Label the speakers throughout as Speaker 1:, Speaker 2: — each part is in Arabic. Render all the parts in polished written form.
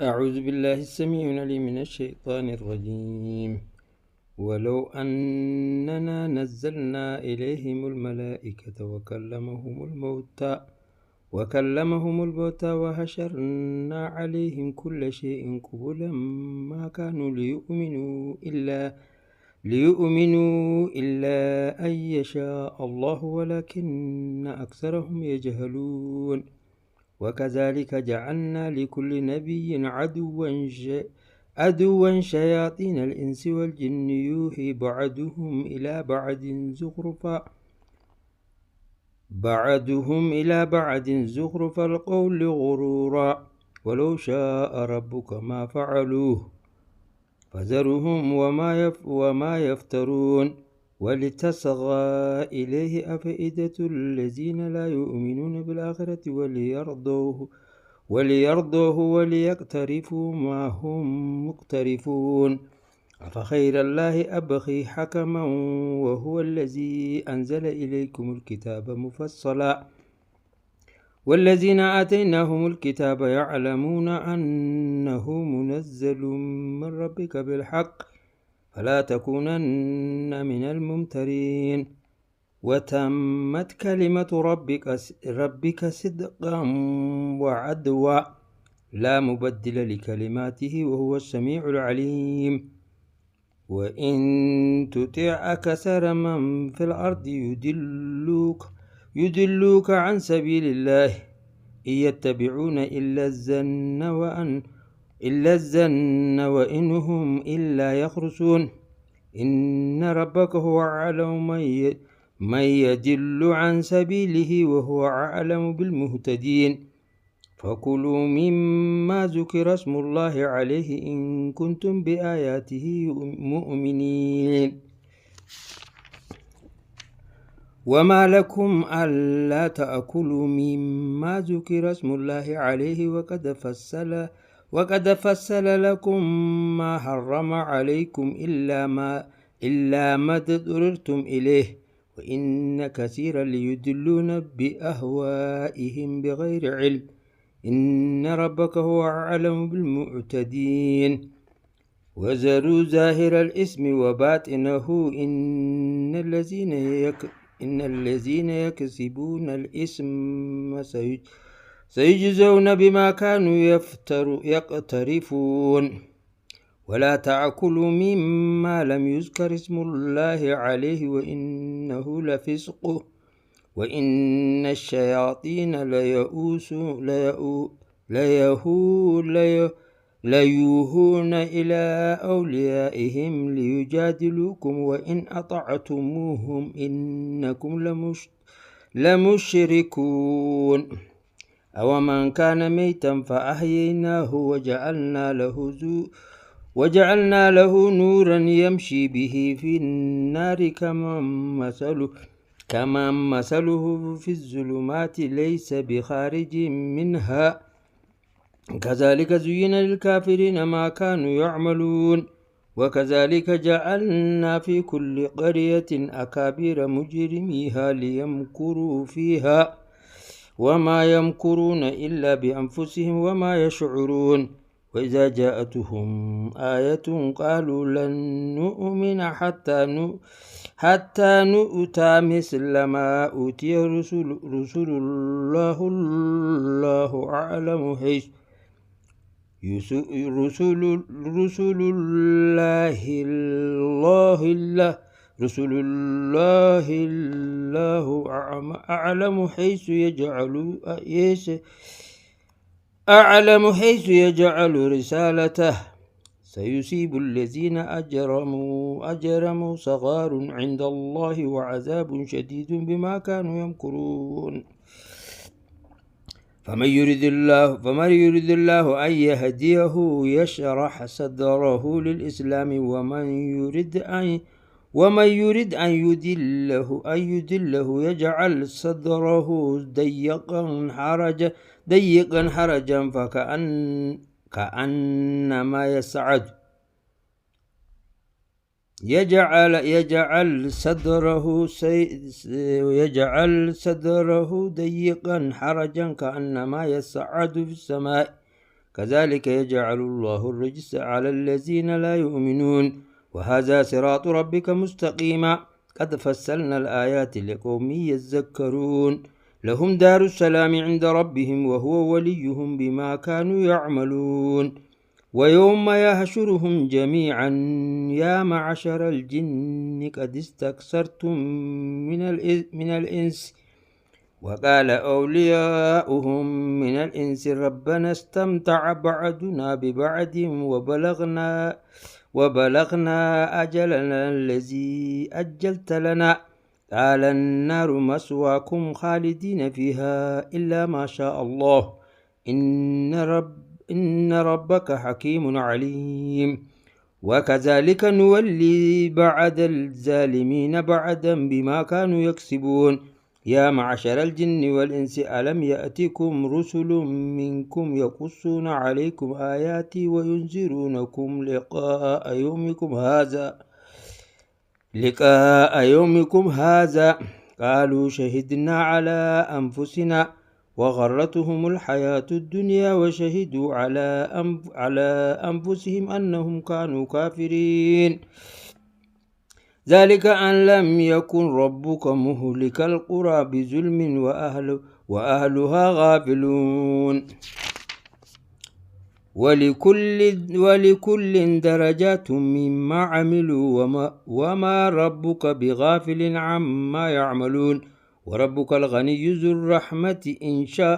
Speaker 1: أعوذ بالله السميع العليم من الشيطان الرجيم. ولو أننا نزلنا إليهم الملائكة وكلمهم الموتى وحشرنا عليهم كل شيء قبلا ما كانوا ليؤمنوا إلا أن يشاء الله ولكن أكثرهم يجهلون. وكذلك جعلنا لكل نبي عدوا شياطين الإنس والجن يوحي بعضهم إلى بعض زخرف القول غرورا ولو شاء ربك ما فعلوه فذرهم وما يفترون ولتصغى إليه أفئدة الذين لا يؤمنون بالآخرة وليرضوه وليقترفوا ما هم مقترفون. أفغير الله أبغي حكما وهو الذي أنزل إليكم الكتاب مفصلا والذين آتيناهم الكتاب يعلمون أنه منزل من ربك بالحق فلا تكونن من الممترين. وتمت كلمة ربك صدقا وعدوا لا مبدل لكلماته وهو السميع العليم. وإن تطع أكثر من في الأرض يدلوك عن سبيل الله إن يتبعون إلا الظن وإن هم إلا يخرصون. إن ربك هو أعلم من يدل عن سبيله وهو أعلم بالمهتدين. فكلوا مما ذكر اسم الله عليه إن كنتم بآياته مؤمنين. وما لكم ألا تأكلوا مما ذكر اسم الله عليه وقد فصل لكم ما حرم عليكم إلا ما اضطررتم إليه وإن كثيرا ليدلون بأهوائهم بغير علم. إن ربك هو أعلم بالمعتدين. وذروا ظاهر الإثم وباطنه إن الذين يكسبون الإثم سيجزون بما كانوا يقترفون. ولا تأكلوا مما لم يذكر اسم الله عليه وإنه لفسق وإن الشياطين ليوحون إلى أوليائهم ليجادلوكم وإن أطعتموهم إنكم لمشركون. أومن كان ميتا فأحييناه وجعلنا له نورا يمشي به في النار كمن مثله في الظلمات ليس بخارج منها كذلك زين للكافرين ما كانوا يعملون. وكذلك جعلنا في كل قرية أكابر مجرميها ليمكروا فيها وما يمكرون إلا بأنفسهم وما يشعرون. وإذا جاءتهم آية قالوا لن نؤمن حتى نؤتى مثل ما أوتي رسل الله أعلم حيث رسل الله أعلم حيث يجعل رسالته سيصيب الذين أجرموا صغار عند الله وعذاب شديد بما كانوا يمكرون. فمن يريد الله أن يهديه يشرح صدره للإسلام ومن يريد أن يدله يجعل صدره ضيقا حرجا كأنما يصعد يجعل صدره ضيقا حرجا كأنما يصعد في السماء كذلك يجعل الله الرجس على الذين لا يؤمنون وهذا صراط ربك مستقيما قد فصلنا الآيات لقوم يذكرون لهم دار السلام عند ربهم وهو وليهم بما كانوا يعملون ويوم يحشرهم جميعا يا معشر الجن قد استكثرتم من الإنس وقال أولياؤهم من الإنس ربنا استمتع بعضنا ببعض وبلغنا أجلنا الذي أجلت لنا قال النار مسواكم خالدين فيها إلا ما شاء الله إن ربك حكيم عليم وكذلك نولي بعد الظالمين بعدا بما كانوا يكسبون يا معشر الجن والإنس ألم يأتكم رسل منكم يقصون عليكم آياتي وينذرونكم لقاء يومكم هذا قالوا شهدنا على أنفسنا وغرتهم الحياة الدنيا وشهدوا على أنفسهم أنهم كانوا كافرين ذلك أن لم يكن ربك مهلك القرى بظلم وأهلها غافلون ولكل درجات مما عملوا وما ربك بغافل عما يعملون وربك الغني ذو الرحمة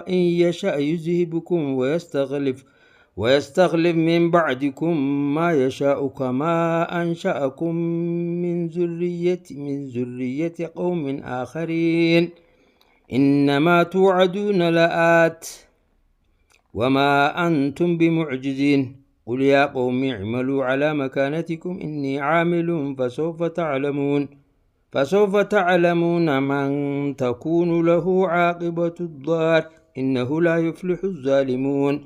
Speaker 1: إن يشاء يذهبكم ويستخلف من بعدكم ما يشاء كما أنشأكم من ذرية قوم آخرين إنما توعدون لآت وما أنتم بمعجزين قل يا قوم اعملوا على مكانتكم إني عامل فسوف تعلمون من تكون له عاقبة الدار إنه لا يفلح الظالمون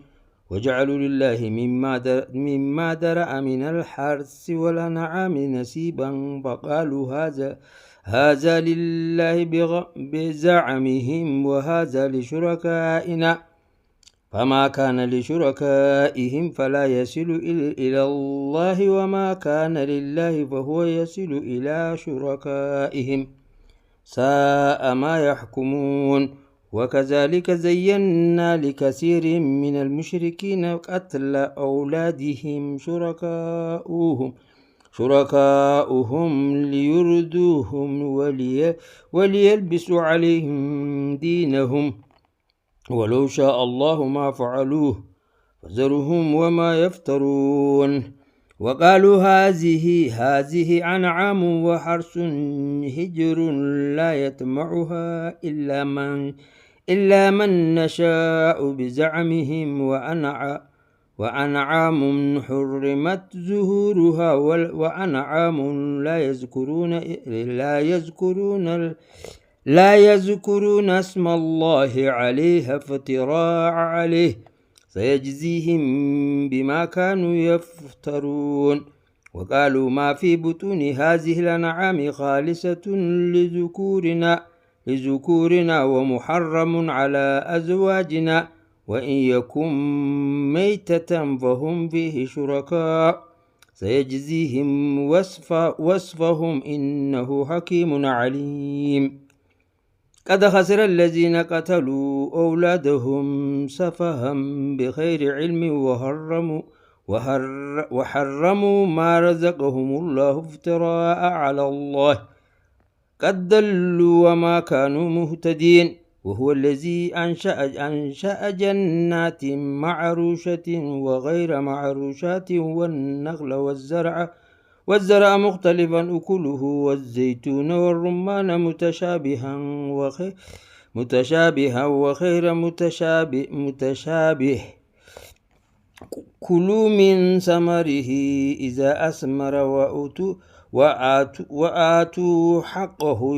Speaker 1: وجعلوا لله مما درأ من الحرث والأنعام نصيبا فقالوا هذا لله بزعمهم وهذا لشركائنا فما كان لشركائهم فلا يصل إلى الله وما كان لله فهو يصل إلى شركائهم ساء ما يحكمون وكذلك زينا لكثير من المشركين قتل أولادهم شركاؤهم ليردوهم وليلبسوا عليهم دينهم ولو شاء الله ما فعلوه فذرهم وما يفترون وقالوا هذه أنعام وحرث هجر لا يطمعها إلا من نشاء بزعمهم وأنعام حرمت ظهورها وأنعام لا يذكرون اسم الله عليها افتراء عليه سيجزيهم بما كانوا يفترون وقالوا ما في بطون هذه الأنعام خالصة لذكورنا ومحرم على أزواجنا وإن يكن ميتة فهم فيه شركاء سيجزيهم وصفهم إنه حكيم عليم قد خسر الذين قتلوا أولادهم سفها بغير علم وحرموا ما رزقهم الله افتراء على الله قد ضلوا وما كانوا مهتدين وهو الذي أنشأ جنات معروشة وغير معروشات والنخل والزرع مختلفا أكله والزيتون والرمان متشابها وغير متشابه كلوا من ثمره إذا أثمر وآتوا حقه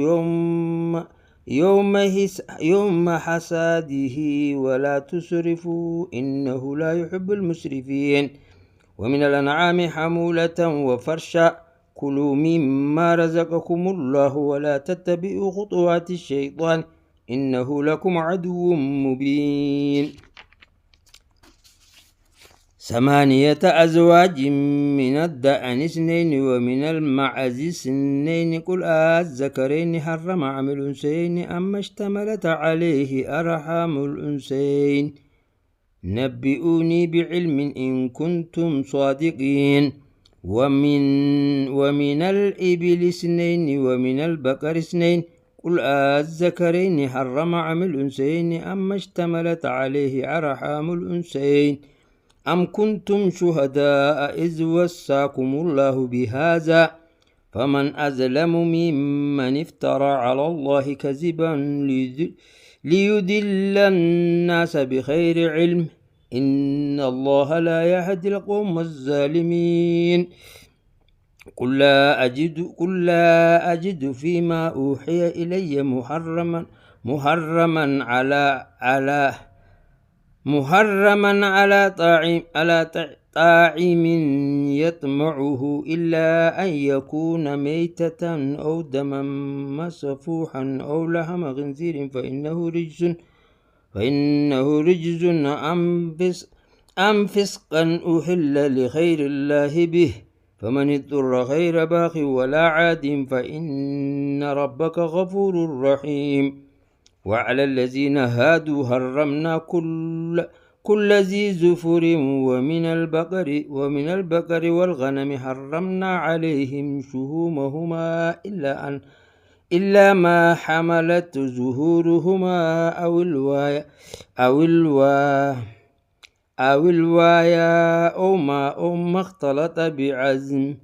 Speaker 1: يوم حساده ولا تسرفوا إنه لا يحب المسرفين ومن الأنعام حمولة وفرشا كلوا مما رزقكم الله ولا تتبعوا خطوات الشيطان إنه لكم عدو مبين ثمانية أزواج من الضأن اثنين ومن المعز اثنين قل الذكرين حرم أم الأنثيين أما اشتملت عليه أرحام الأنثيين نبئوني بعلم إن كنتم صادقين ومن الإبل اثنين ومن البقر اثنين قل الذكرين حرم أم الأنثيين أما اشتملت عليه أرحام الأنثيين أم كنتم شهداء إذ وصاكم الله بهذا فمن أظلم ممن افترى على الله كذبا ليدل الناس بغير علم إن الله لا يهدي القوم الظالمين قل لا أجد فيما أوحي إلي محرما على طاعم يطمعه إلا أن يكون ميتة أو دما مسفوحا أو لحم خنزير فإنه رجز أم فسقا أحل لغير الله به فمن اضطر غير باغ ولا عاد فإن ربك غفور رحيم وعلى الذين هادوا حرمنا كل ذي زفر ومن البقر والغنم حرمنا عليهم شهومهما إلا ما حملت ظهورهما أو الوايا أو ما اختلط بعزم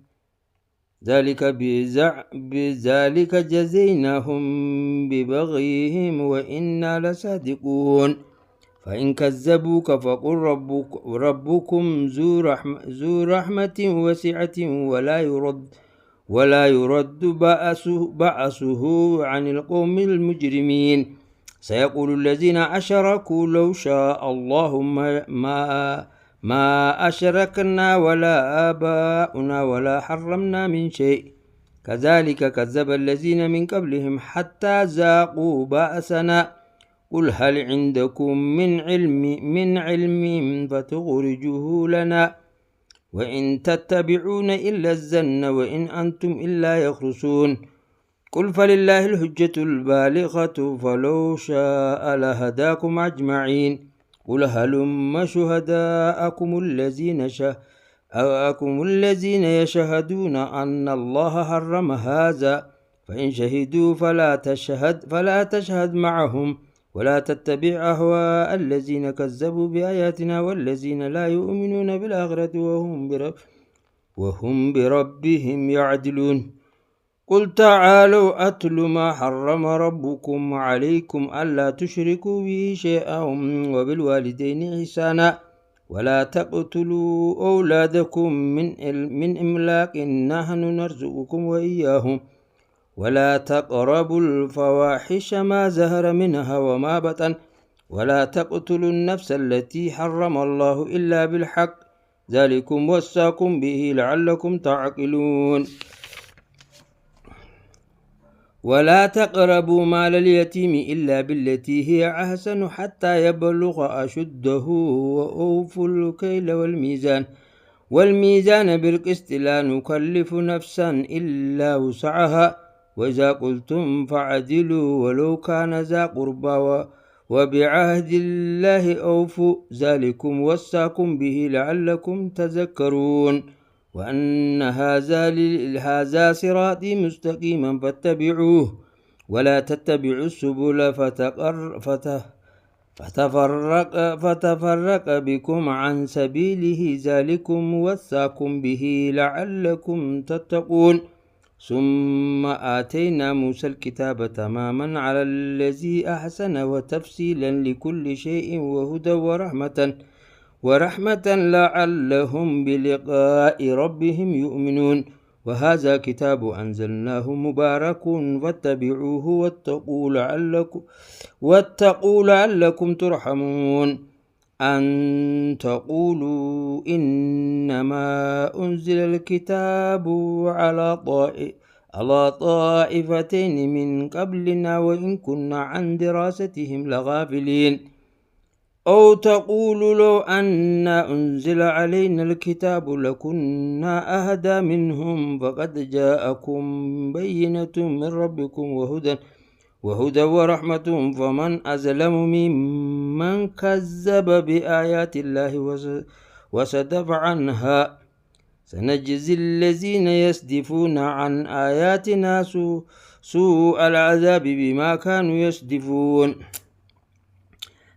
Speaker 1: بذلك جزيناهم ببغيهم وإنا لصادقون فإن كذبوك فقل ربكم ذو رحمة واسعة ولا يرد بأسه عن القوم المجرمين سيقول الذين أشركوا لو شاء الله ما أشركنا ولا آباؤنا ولا حرمنا من شيء كذلك كذب الذين من قبلهم حتى ذاقوا بأسنا قل هل عندكم من علم فتخرجوه لنا وإن تتبعون إلا الظن وإن أنتم إلا يخرصون قل فلله الحجة البالغة فلو شاء لهداكم أجمعين قل هلم شهداءكم الذين يشهدون أن الله حرم هذا فإن شهدوا فلا تشهد معهم ولا تتبع أهواء الذين كذبوا بآياتنا والذين لا يؤمنون بالآخرة وهم بربهم يعدلون قل تعالوا أتل ما حرم ربكم عليكم ألا تشركوا به شيئا وبالوالدين إحسانا ولا تقتلوا أولادكم من إملاق نحن نرزقكم وإياهم ولا تقربوا الفواحش ما ظهر منها وما بطن ولا تقتلوا النفس التي حرم الله إلا بالحق ذلكم وصاكم به لعلكم تعقلون ولا تقربوا مال اليتيم إلا بالتي هي أحسن حتى يبلغ أشده وأوفوا الكيل والميزان بالقسط لا نكلف نفسا إلا وسعها وإذا قلتم فعدلوا ولو كان ذا قربى وبعهد الله أوفوا ذلكم وصاكم به لعلكم تذكرون وأن هذا صراطي مستقيما فاتبعوه ولا تتبعوا السبل فتفرق بكم عن سبيله ذلكم وصاكم به لعلكم تتقون ثم آتينا موسى الكتاب تماما على الذي أحسن وتفصيلا لكل شيء وهدى ورحمة لعلهم بلقاء ربهم يؤمنون وهذا كتاب أنزلناه مبارك فاتبعوه واتقوا لعلكم ترحمون أن تقولوا إنما أنزل الكتاب على طائفتين من قبلنا وإن كنا عن دراستهم لغافلين أو تقول لو أن أنزل علينا الكتاب لكنا أهدى منهم فقد جاءكم بينة من ربكم وهدى ورحمة فمن أظلم ممن كذب بآيات الله وصدف عنها سنجزي الذين يصدفون عن آياتنا سوء العذاب بما كانوا يصدفون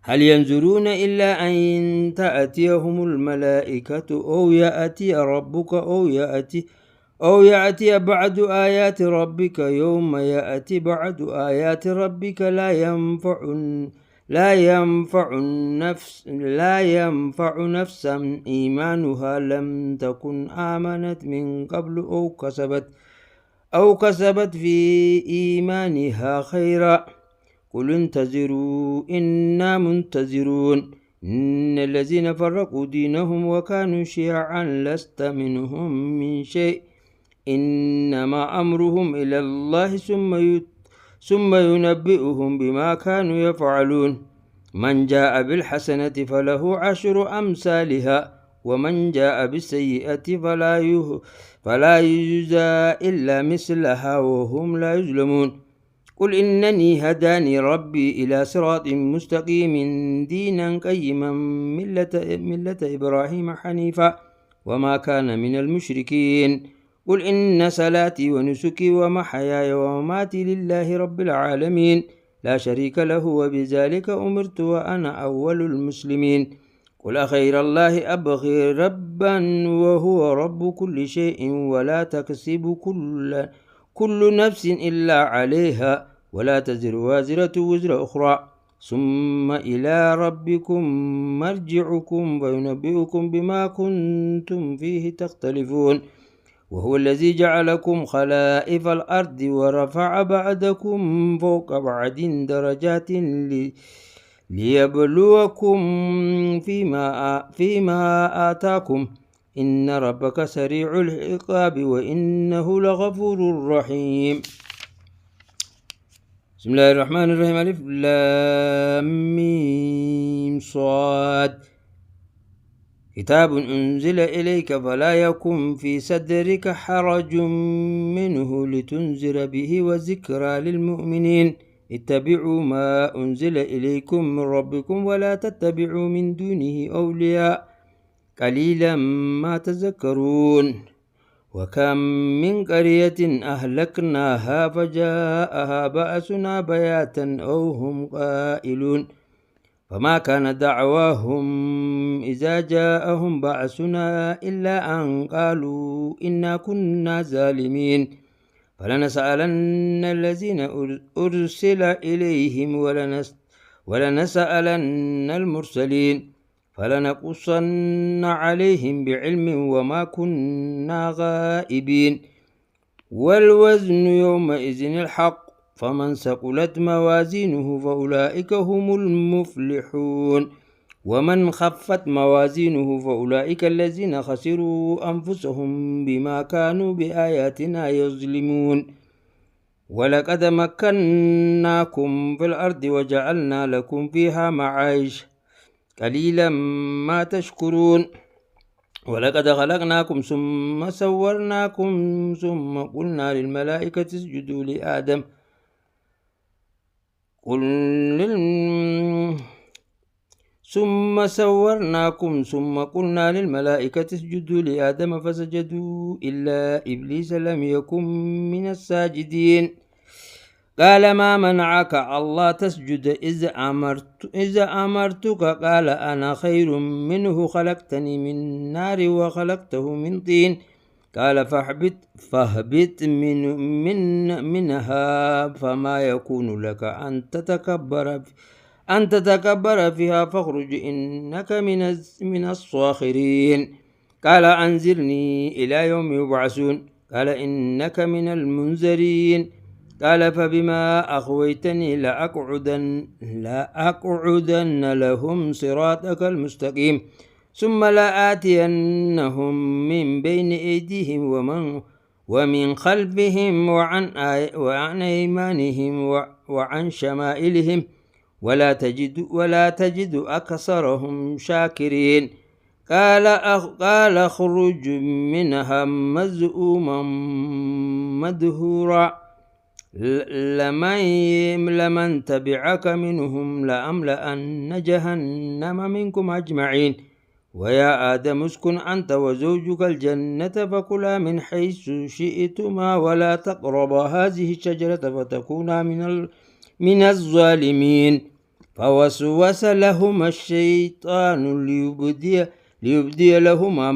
Speaker 1: هل ينظرون إلا أن تأتيهم الملائكة أو يأتي ربك أو يأتي بعد آيات ربك يوم يأتي بعد آيات ربك لا ينفع نفسا إيمانها لم تكن آمنت من قبل أو كسبت في إيمانها خيرا قل انتظروا إنا منتظرون إن الذين فرقوا دينهم وكانوا شيعا لست منهم من شيء إنما أمرهم إلى الله ثم ينبئهم بما كانوا يفعلون من جاء بالحسنة فله عشر أمثالها ومن جاء بالسيئة فلا يجزى إلا مثلها وهم لا يظلمون قل إنني هداني ربي إلى صراط مستقيم دينا قيما ملة إبراهيم حنيفا وما كان من المشركين قل إن صلاتي ونسكي ومحياي ومماتي لله رب العالمين لا شريك له وبذلك أمرت وأنا أول المسلمين قل أغير الله أبغي ربا وهو رب كل شيء ولا تكسب كل نفس إلا عليها ولا تزر وازرة وزر أخرى ثم إلى ربكم مرجعكم فينبئكم بما كنتم فيه تختلفون وهو الذي جعلكم خلائف الأرض ورفع بعدكم فوق بعد درجات ليبلوكم فيما آتاكم إن ربك سريع العقاب وإنه لغفور رحيم بسم الله الرحمن الرحيم ألف لام ميم صاد كتاب أنزل إليك فلا يكن في صدرك حرج منه لتنذر به وذكرى للمؤمنين اتبعوا ما أنزل إليكم من ربكم ولا تتبعوا من دونه أولياء قليلا ما تذكرون وكم من قرية أهلكناها فجاءها بأسنا بياتا أو هم قائلون فما كان دعواهم إذا جاءهم بأسنا إلا أن قالوا إنا كنا ظالمين فلنسألن الذين أرسل إليهم ولنسألن المرسلين فلنقصن عليهم بعلم وما كنا غائبين والوزن يومئذ الحق فمن ثقلت موازينه فأولئك هم المفلحون ومن خفت موازينه فأولئك الذين خسروا أنفسهم بما كانوا بآياتنا يظلمون ولقد مكناكم في الأرض وجعلنا لكم فيها معايش قليلا ما تشكرون ولقد خلقناكم ثم صورناكم ثم قلنا للملائكة اسجدوا لآدم ثم قلنا للملائكة اسجدوا لآدم فسجدوا إلا إبليس لم يكن من الساجدين قال ما منعك الله تسجد إذ أمرتك قال أنا خير منه خلقتني من نار وخلقته من طين قال فاهبط منها فما يكون لك أن تتكبر فيها فاخرج إنك من الصاخرين قال أنزلني إلى يوم يبعثون قال إنك من المنذرين قال فبما أغويتني لأقعدن لهم صراطك المستقيم ثم لآتينهم من بين أيديهم ومن خلفهم وعن أيمانهم وعن شمائلهم ولا تجد أكثرهم شاكرين. قال اخرج منها مذءوما مدحورا لمن تبعك منهم لأملأن جهنم منكم أجمعين. ويا آدم اسكن أنت وزوجك الجنة فكلا من حيث شئتما ولا تقربا هذه الشجرة فتكونا من الظالمين. فوسوس لهما الشيطان ليبدي لهما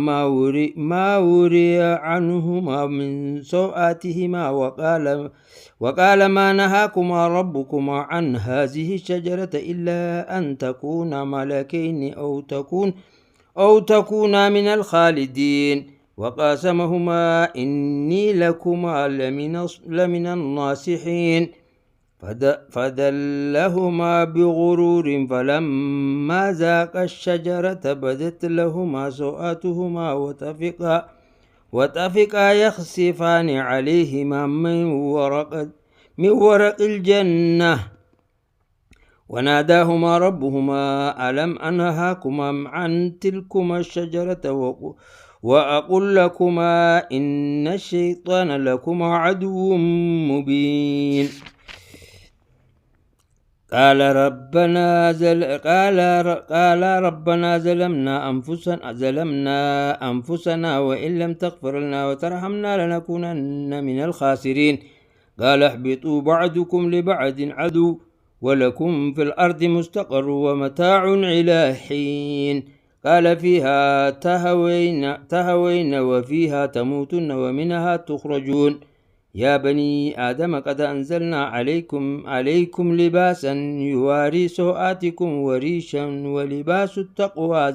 Speaker 1: ما وري عنهما من سوآتهما وقال ما نهاكما ربكما عن هذه الشجرة إلا أن تكونا ملكين أو تكونا من الخالدين. وقاسمهما إني لكما لمن الناصحين. فدلهما بغرور فلما ذاقا الشجرة بدت لهما سوآتهما وطفقا يخصفان عليهما من ورق الجنة. وناداهما ربهما ألم أنهاكما عن تلكما الشجرة وأقول لكما إن الشيطان لكما عدو مبين. قال ربنا ظلمنا أنفسنا وإن لم تغفر لنا وترحمنا لنكونن من الخاسرين. قال اهبطوا بعضكم لبعض عدو ولكم في الأرض مستقر ومتاع إلى حين. قال فيها تهوين وفيها تموتن ومنها تخرجون. يا بني آدم قد أنزلنا عليكم لباسا يواري سوآتكم وريشا ولباس التقوى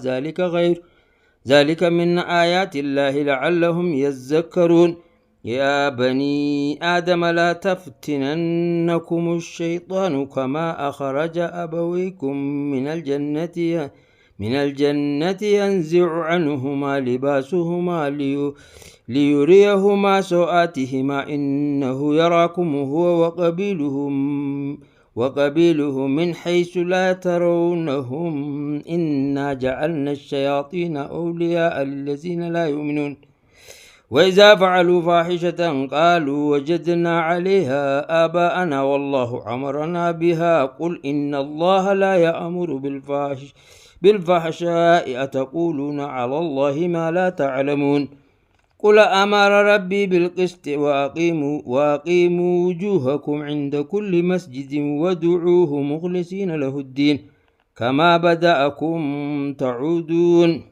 Speaker 1: ذلك من آيات الله لعلهم يذكرون. يا بني آدم لا تفتننكم الشيطان كما أخرج أبويكم من الجنة ينزع عنهما لباسهما ليريهما سوآتهما إنه يراكم هو وقبيله من حيث لا ترونهم إنا جعلنا الشياطين أولياء للذين لا يؤمنون. وإذا فعلوا فاحشة قالوا وجدنا عليها آباءنا والله أمرنا بها قل إن الله لا يأمر بالفحشاء أتقولون على الله ما لا تعلمون. قل أمر ربي بالقسط وأقيموا وجوهكم عند كل مسجد وادعوه مخلصين له الدين كما بدأكم تعودون.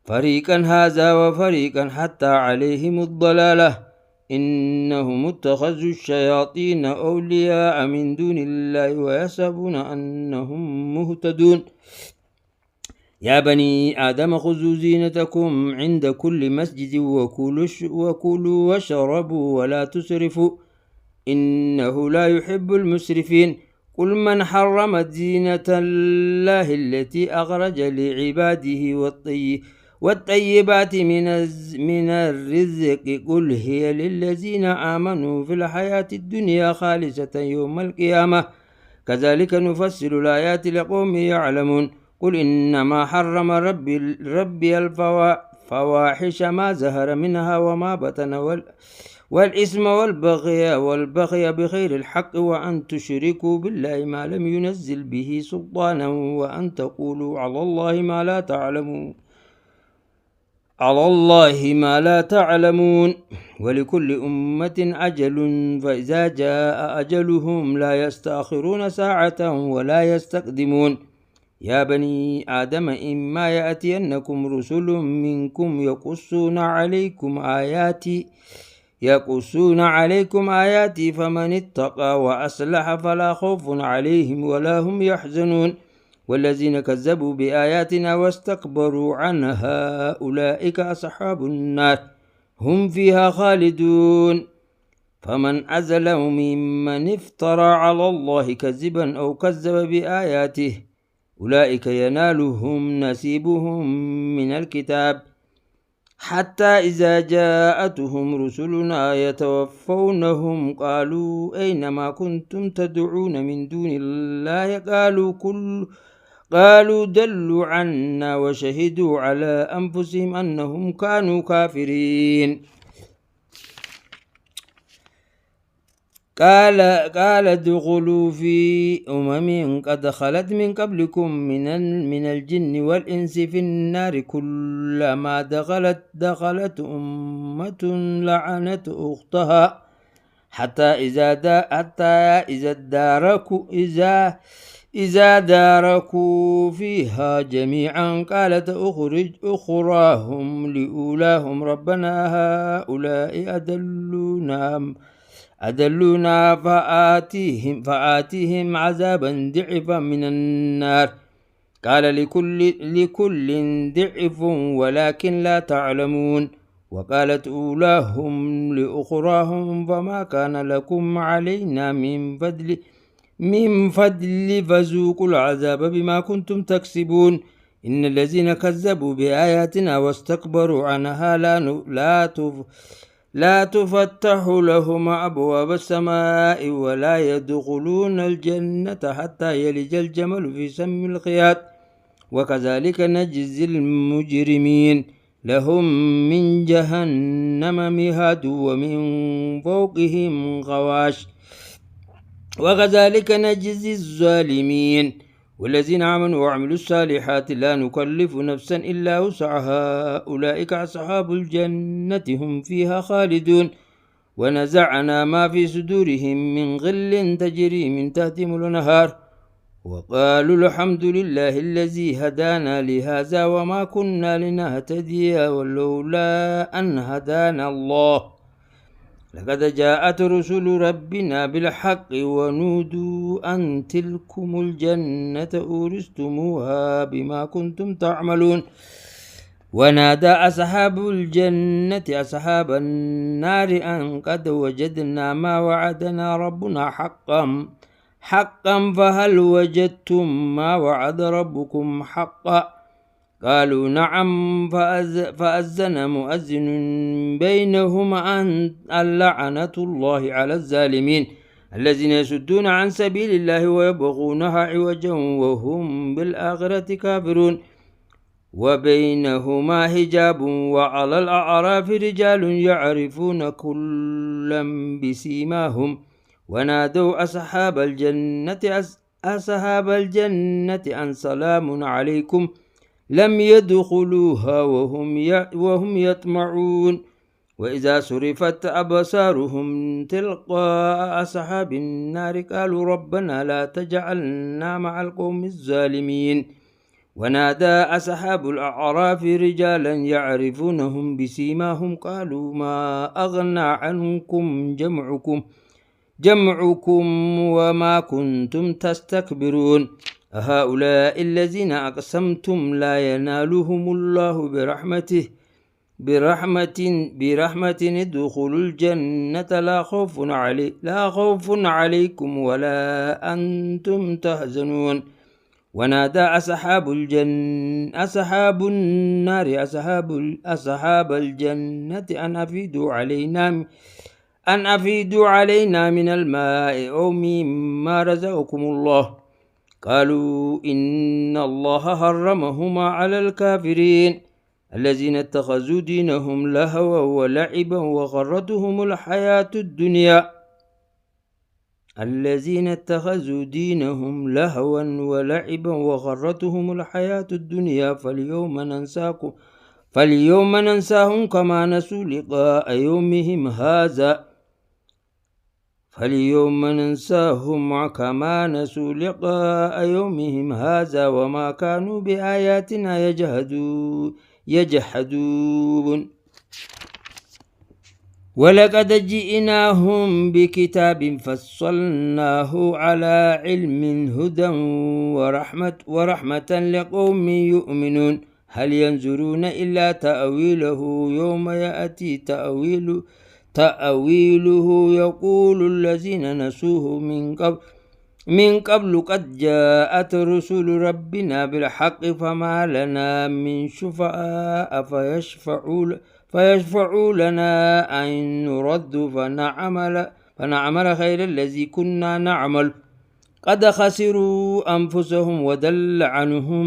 Speaker 1: فريقا هذا وفريقا حتى عليهم الضلالة إنهم اتخذوا الشياطين أولياء من دون الله ويحسبون أنهم مهتدون. يا بني آدم خذوا زينتكم عند كل مسجد وكلوا واشربوا ولا تسرفوا إنه لا يحب المسرفين. قل من حرم زينة الله التي أخرج لعباده والطيبات من الرزق قل هي للذين آمنوا في الحياة الدنيا خالصة يوم القيامة كذلك نفصل الآيات لقوم يعلمون. قل إنما حرم ربي الفواحش ما ظهر منها وما بطن والإثم والبغي بغير الحق وأن تشركوا بالله ما لم ينزل به سلطانا وأن تقولوا على الله ما لا تعلمون. ولكل أمة أجل فإذا جاء أجلهم لا يستأخرون ساعة ولا يستقدمون. يا بني آدم إما يأتينكم رسل منكم يقصون عليكم آياتي فمن اتقى وأصلح فلا خوف عليهم ولا هم يحزنون. والذين كذبوا بآياتنا واستكبروا عنها أولئك أصحاب النار هم فيها خالدون. فمن أظلم ممن افترى على الله كذبا أو كذب بآياته أولئك ينالهم نصيبهم من الكتاب حتى إذا جاءتهم رسلنا يتوفونهم قالوا أين ما كنتم تدعون من دون الله قالوا دلوا عنا وشهدوا على أنفسهم أنهم كانوا كافرين. قال ادخلوا في أمم قد خلت من قبلكم من الجن والإنس في النار كلما دخلت أمة لعنت أختها حتى إذا داركوا فيها جميعا قالت أخراهم لأولاهم ربنا هؤلاء أدلونا فآتيهم عذابا ضعفا من النار قال لكل ضعف ولكن لا تعلمون. وقالت أولاهم لأخراهم فما كان لكم علينا من فضل فذوقوا العذاب بما كنتم تكسبون. إن الذين كذبوا بآياتنا واستكبروا عنها لا تفتح لهم أبواب السماء ولا يدخلون الجنة حتى يلج الجمل في سم الخياط وكذلك نجزي المجرمين. لهم من جهنم مهاد ومن فوقهم غواش وكذلك نجزي الظالمين. والذين آمنوا وعملوا الصالحات لا نكلف نفسا إلا وسعها أولئك أصحاب الجنة هم فيها خالدون. ونزعنا ما في صدورهم من غل تجري من تحتهم الأنهار وقالوا الحمد لله الذي هدانا لهذا وما كنا لنهتدي ولولا أن هدانا الله لقد جاءت رسل ربنا بالحق ونودوا أن تلكم الجنة أورثتموها بما كنتم تعملون. ونادى أصحاب الجنة أصحاب النار أن قد وجدنا ما وعدنا ربنا حقا فهل وجدتم ما وعد ربكم حقا قالوا نعم فأذن مؤذن بينهم أن اللعنة الله على الظالمين الذين يصدون عن سبيل الله ويبغونها عوجا وهم بالآخرة كافرون. وبينهما حجاب وعلى الأعراف رجال يعرفون كلا بسيماهم ونادوا أصحاب الجنة أن سلام عليكم لم يدخلوها وهم يطمعون. وإذا صرفت أبصارهم تلقاء أصحاب النار قالوا ربنا لا تجعلنا مع القوم الظالمين. ونادى أصحاب الأعراف رجالا يعرفونهم بسيماهم قالوا ما أغنى عنكم جمعكم وما كنتم تستكبرون أهؤلاء الذين أقسمتم لا ينالهم الله برحمة ادخلوا الجنة لا خوف عليكم ولا أنتم تحزنون. ونادى أصحاب النار أصحاب الجنة أن أفيدوا علينا من الماء أو مما رزقكم الله قالوا إن الله حرمهما على الكافرين الذين اتخذوا دينهم لهوا ولعبا وغرتهم الحياة الدنيا فاليوم ننساهم كما نسوا لقاء يومهم هذا وما كانوا بآياتنا يجحدون. ولقد جئناهم بكتاب فصلناه على علم هدى ورحمة لقوم يؤمنون هل ينظرون إلا تأويله يوم يأتي تأويله يقول الذين نسوه من قبل من قبل قد جاءت رسل ربنا بالحق فما لنا من شفعاء فيشفعوا لنا أن نرد فنعمل خير الذي كنا نعمل قد خسروا أنفسهم وضل عنهم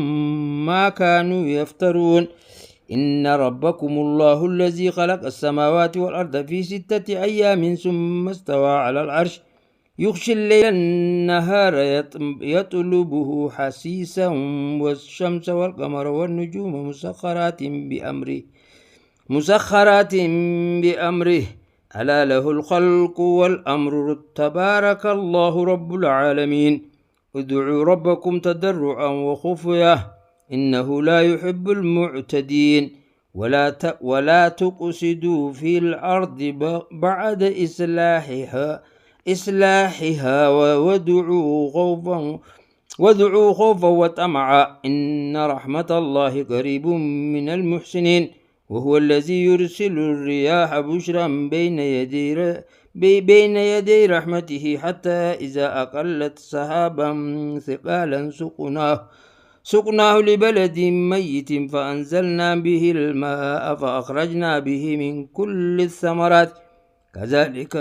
Speaker 1: ما كانوا يفترون إن ربكم الله الذي خلق السماوات والأرض في 6 أيام ثم استوى على العرش يغشي الليل النهار يطلبه حسيسا والشمس والقمر والنجوم مسخرات بأمره ألا له الخلق والأمر تبارك الله رب العالمين ادعوا ربكم تضرعا وخفية إنه لا يحب المعتدين ولا تقصدوا في الأرض بعد إصلاحها وادعوا خوفا وطمعا إن رحمة الله قريب من المحسنين وهو الذي يرسل الرياح بشرا بين يدي رحمته حتى إذا أقلت سحابا ثقالا سقناه لبلد ميت فأنزلنا به الماء فأخرجنا به من كل الثمرات كذلك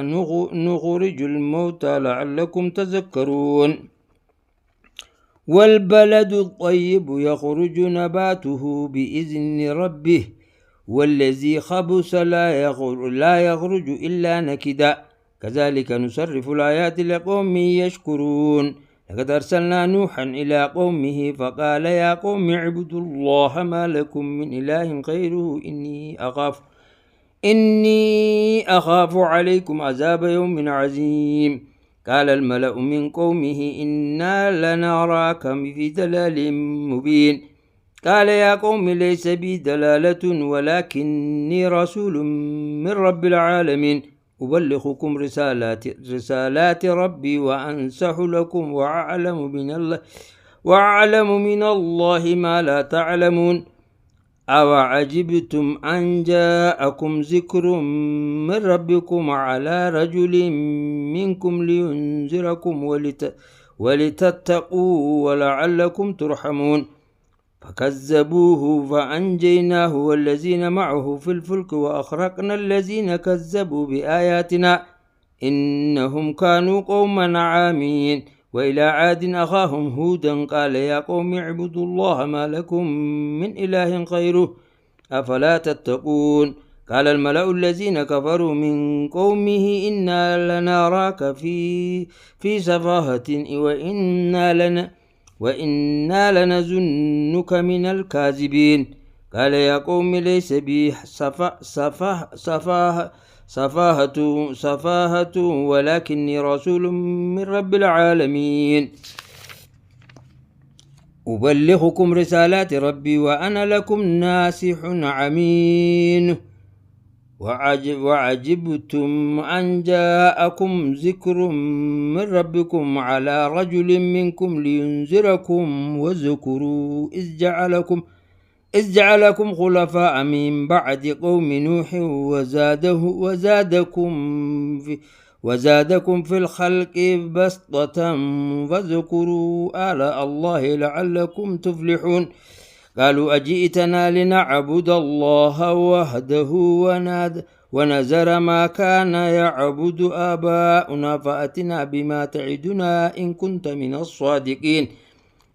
Speaker 1: نخرج الموتى لعلكم تذكرون والبلد الطيب يخرج نباته بإذن ربه والذي خبث لا يخرج إلا نكدا كذلك نصرف الآيات لقوم يشكرون لقد أرسلنا نوحا إلى قومه فقال يا قوم اعبدوا الله ما لكم من إله غيره إني أخاف عليكم عذاب يوم عظيم قال الملأ من قومه إنا لنراك في ضلال مبين قال يا قوم ليس بي دلالة ولكني رسول من رب العالمين أبلغكم رسالات ربي وأنصح لكم وأعلم من الله ما لا تعلمون أوعجبتم أن جاءكم ذكر من ربكم على رجل منكم لينذركم ولتتقوا ولعلكم ترحمون فكذبوه فأنجيناه والذين معه في الفلك وأخرقنا الذين كذبوا بآياتنا إنهم كانوا قوما عامين وإلى عاد أخاهم هودا قال يا قوم اعبدوا الله ما لكم من إله غيره أفلا تتقون قال الملأ الذين كفروا من قومه إنا لنراك في سفاهة وإنا لنظنك من الكاذبين قال يا قوم ليس بي سفاهة ولكني رسول من رب العالمين أبلغكم رسالات ربي وأنا لكم ناصح أمين وعجبتم أن جاءكم ذكر من ربكم على رجل منكم لينذركم واذكروا إذ جعلكم خلفاء من بعد قوم نوح وزادكم في الخلق بسطة فاذكروا آلاء الله لعلكم تفلحون قالوا أجئتنا لنعبد الله وحده ونذر ما كان يعبد آباؤنا فأتنا بما تعدنا إن كنت من الصادقين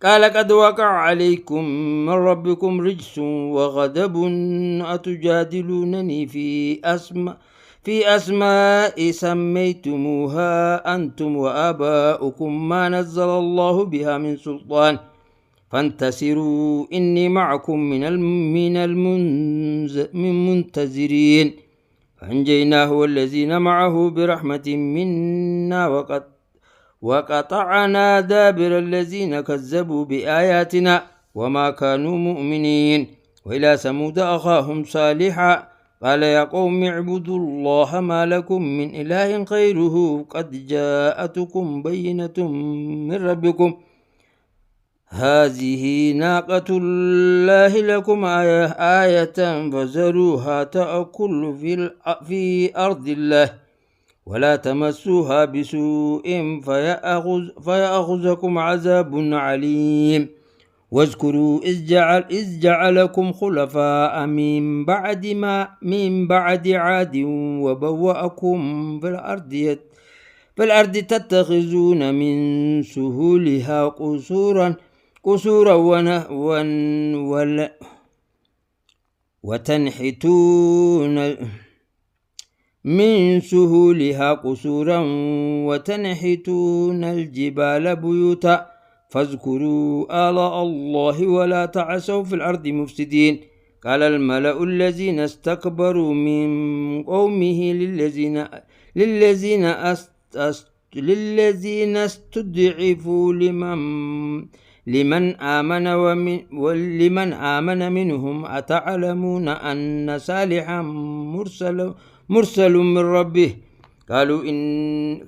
Speaker 1: قال قد وقع عليكم من ربكم رجس وغضب أتجادلونني في أسماء سميتموها أنتم وآباؤكم ما نزل الله بها من سلطان فانتصروا إني معكم من المنتظرين فأنجيناه والذين معه برحمة منا وقطعنا دابر الذين كذبوا بآياتنا وما كانوا مؤمنين وإلى ثمود أخاهم صالحا قال يا قوم اعبدوا الله ما لكم من إله غيره قد جاءتكم بينة من ربكم هذه ناقة الله لكم آية فذروها تأكل في أرض الله ولا تمسوها بسوء فيأخذكم عذاب عليم واذكروا إذ جعلكم خلفاء من بعد عاد وبوأكم في الأرض تتخذون من سهولها قصورا وتنحتون الجبال بيوتا فاذكروا آلاء الله ولا تعسوا في الأرض مفسدين. قال الملأ الذين استكبروا من قومه للذين استضعفوا لمن آمن منهم أتعلمون أن صالحا مرسل من ربه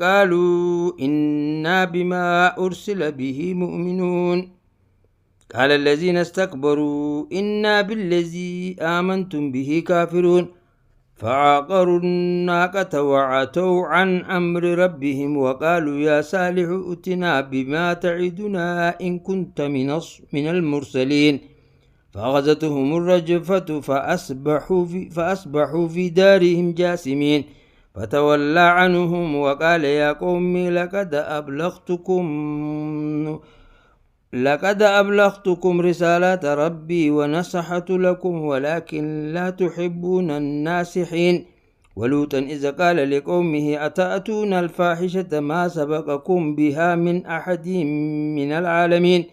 Speaker 1: قالوا إنا بما أرسل به مؤمنون. قال الذين استكبروا إنا بالذي آمنتم به كافرون فعقروا الناقة وعتوا عن أمر ربهم وقالوا يا صالح ائتنا بما تعدنا إن كنت من المرسلين فأخذتهم الرجفة فأصبحوا في دارهم جاثمين فتولى عنهم وقال يا قوم لقد أبلغتكم رسالات ربي ونصحت لكم ولكن لا تحبون الناصحين. ولوطا إذ قال لقومه أتأتون الفاحشة ما سبقكم بها من أحد من العالمين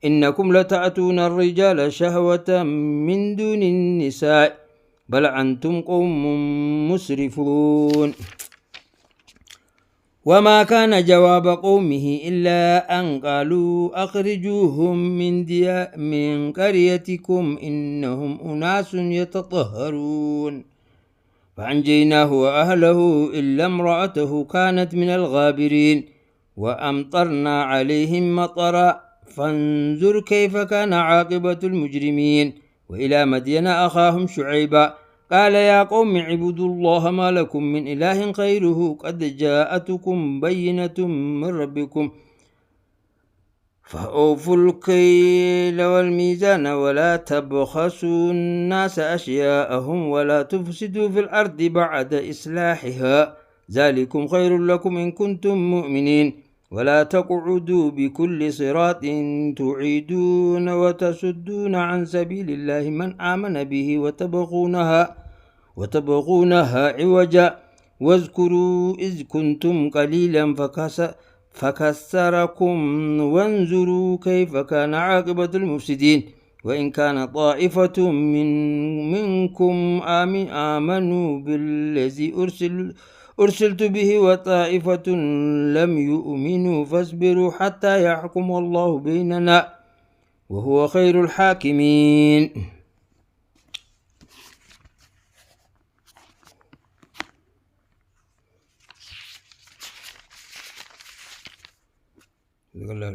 Speaker 1: إنكم لتأتون الرجال شهوة من دون النساء بل أنتم قوم مسرفون. وما كان جواب قومه إلا أن قالوا أخرجوهم من قريتكم إنهم أناس يتطهرون فأنجيناه وأهله إلا امرأته كانت من الغابرين وأمطرنا عليهم مطرا فانظر كيف كان عاقبة المجرمين. وإلى مدين أخاهم شعيبا قال يا قوم اعبدوا الله ما لكم من إله غيره قد جاءتكم بينة من ربكم فأوفوا الكيل والميزان ولا تبخسوا الناس أشياءهم ولا تفسدوا في الأرض بعد إصلاحها ذلكم خير لكم إن كنتم مؤمنين. ولا تقعدوا بكل صراط تعيدون وتصدون عن سبيل الله من آمن به وتبغونها عوجا واذكروا إذ كنتم قليلا فكسركم وانظروا كيف كان عاقبة المفسدين. وإن كان طائفة منكم آمنوا بالذي أرسلت به وطائفة لم يؤمنوا فاصبروا حتى يحكم الله بيننا وهو خير الحاكمين. الله